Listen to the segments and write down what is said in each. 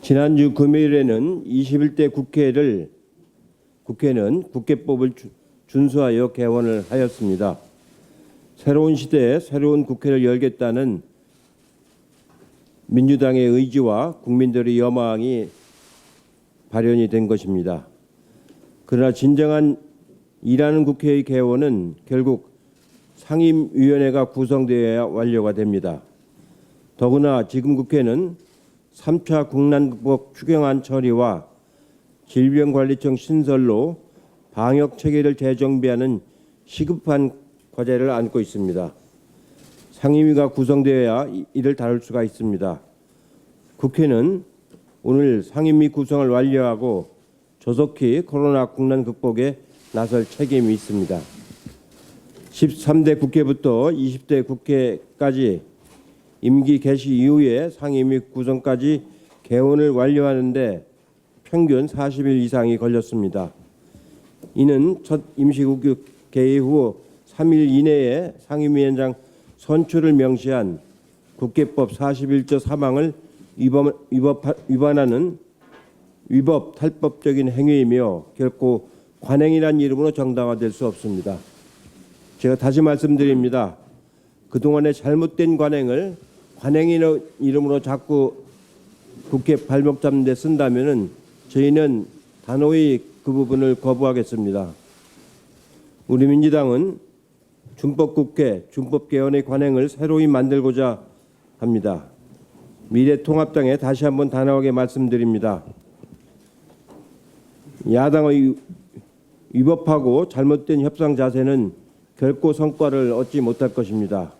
지난주 금요일에는 21대 국회는 국회법을 준수하여 개원을 하였습니다. 새로운 시대에 새로운 국회를 열겠다는 민주당의 의지와 국민들의 여망이 발현이 된 것입니다. 그러나 진정한 일하는 국회의 개원은 결국 상임위원회가 구성되어야 완료가 됩니다. 더구나 지금 국회는 3차 국난극복 추경안 처리와 질병관리청 신설로 방역체계를 재정비하는 시급한 과제를 안고 있습니다. 상임위가 구성되어야 이를 다룰 수가 있습니다. 국회는 오늘 상임위 구성을 완료하고 조속히 코로나 국난 극복에 나설 책임이 있습니다. 13대 국회부터 20대 국회까지 임기 개시 이후에 상임위 구성까지 개원을 완료하는데 평균 40일 이상이 걸렸습니다. 이는 첫 임시국회 개회 후 3일 이내에 상임위원장 선출을 명시한 국회법 41조 3항을 위반하는 위법 탈법적인 행위이며 결코 관행이란 이름으로 정당화될 수 없습니다. 제가 다시 말씀드립니다. 그동안의 잘못된 관행을 관행이라는 이름으로 자꾸 국회 발목 잡는 데 쓴다면은 저희는 단호히 그 부분을 거부하겠습니다. 우리 민주당은 준법국회, 준법개헌의 관행을 새로이 만들고자 합니다. 미래통합당에 다시 한번 단호하게 말씀드립니다. 야당의 위법하고 잘못된 협상 자세는 결코 성과를 얻지 못할 것입니다.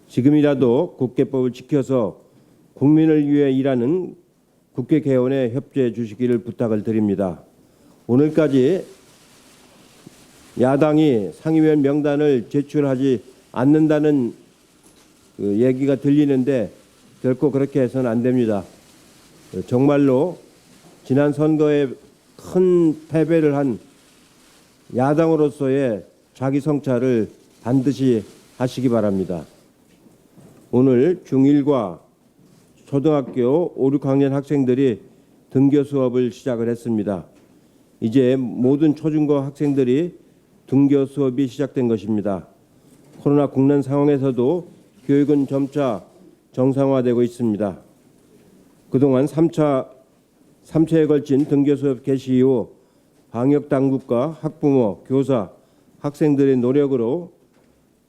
지금이라도 국회법을 지켜서 국민을 위해 일하는 국회 개원에 협조해 주시기를 부탁을 드립니다. 오늘까지 야당이 상임위원 명단을 제출하지 않는다는 얘기가 들리는데 결코 그렇게 해서는 안 됩니다. 정말로 지난 선거에 큰 패배를 한 야당으로서의 자기 성찰을 반드시 하시기 바랍니다. 오늘 중1과 초등학교 5, 6학년 학생들이 등교 수업을 시작을 했습니다. 이제 모든 초중고 학생들이 등교 수업이 시작된 것입니다. 코로나 국난 상황에서도 교육은 점차 정상화되고 있습니다. 그동안 3차에 걸친 등교 수업 개시 이후 방역 당국과 학부모, 교사, 학생들의 노력으로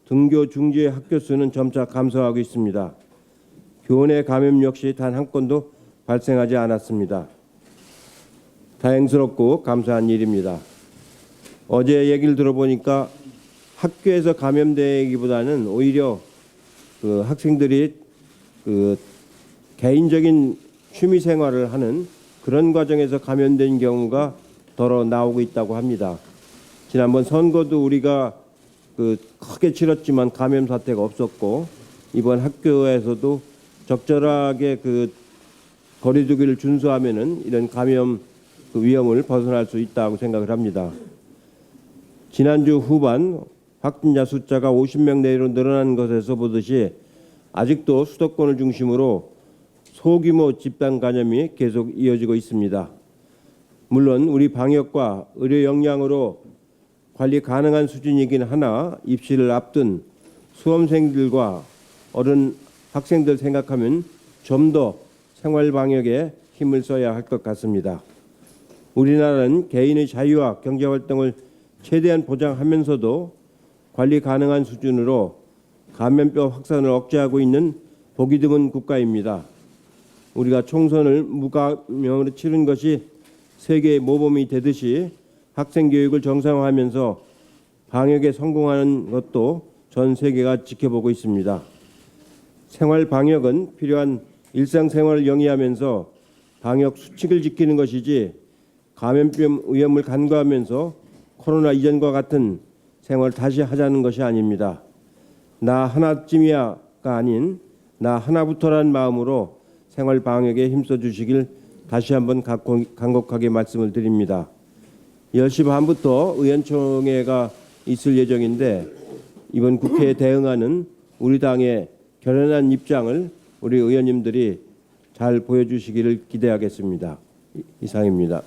등교 중지의 학교 수는 점차 감소하고 있습니다. 교내 감염 역시 단 한 건도 발생하지 않았습니다. 다행스럽고 감사한 일입니다. 어제 얘기를 들어보니까 학교에서 감염되기보다는 오히려 학생들이 개인적인 취미 생활을 하는 그런 과정에서 감염된 경우가 더러 나오고 있다고 합니다. 지난번 선거도 우리가 크게 치렀지만 감염 사태가 없었고 이번 학교에서도 적절하게 거리두기를 준수하면은 이런 감염 위험을 벗어날 수 있다고 생각을 합니다. 지난주 후반 확진자 숫자가 50명 내외로 늘어난 것에서 보듯이 아직도 수도권을 중심으로 소규모 집단 감염이 계속 이어지고 있습니다. 물론 우리 방역과 의료 역량으로 관리 가능한 수준이긴 하나 입시를 앞둔 수험생들과 어른 학생들 생각하면 좀 더 생활 방역에 힘을 써야 할 것 같습니다. 우리나라는 개인의 자유와 경제활동을 최대한 보장하면서도 관리 가능한 수준으로 감염병 확산을 억제하고 있는 보기 드문 국가입니다. 우리가 총선을 무감염으로 치른 것이 세계의 모범이 되듯이 학생 교육을 정상화하면서 방역에 성공하는 것도 전 세계가 지켜보고 있습니다. 생활 방역은 필요한 일상생활을 영위하면서 방역 수칙을 지키는 것이지 감염병 위험을 간과하면서 코로나 이전과 같은 생활을 다시 하자는 것이 아닙니다. 나 하나쯤이야가 아닌 나 하나부터라는 마음으로 생활 방역에 힘써 주시길 다시 한번 간곡하게 말씀을 드립니다. 10시 반부터 의원총회가 있을 예정인데 이번 국회에 대응하는 우리 당의 결연한 입장을 우리 의원님들이 잘 보여주시기를 기대하겠습니다. 이상입니다.